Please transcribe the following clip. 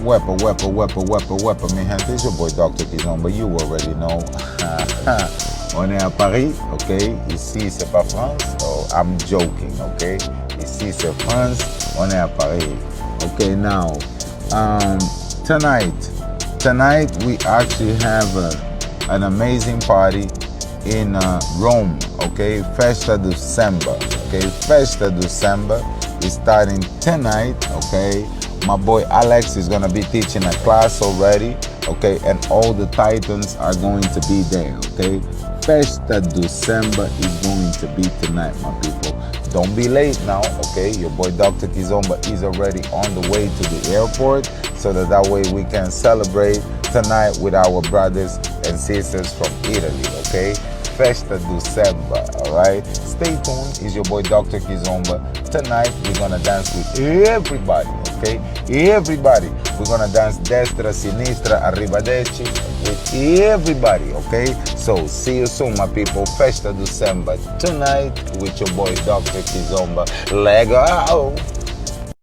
Wepa, mi gente, it's your boy Dr. KIZOMBA, you already know. On est à Paris, ok? Ici, c'est pas France, so I'm joking, ok? Ici, c'est France, on est à Paris. Okay, now, tonight we actually have an amazing party in Rome, okay? FESTA do SEMBA, okay? FESTA do SEMBA is starting tonight, okay? My boy Alex is gonna be teaching a class already, okay? And all the Titans are going to be there, okay? FESTA do SEMBA is going to be tonight, my people. Don't be late now, okay? Your boy Dr. KIZOMBA is already on the way to the airport so that way we can celebrate tonight with our brothers and sisters from Italy, okay? FESTA do SEMBA, all right? Stay tuned. It's your boy Dr. KIZOMBA. Tonight we're gonna dance with everybody, okay? Everybody. We're gonna dance destra, sinistra, arrivederci with everybody, okay? So see you soon, my people. FESTA do SEMBA tonight with your boy Dr. KIZOMBA. Lego!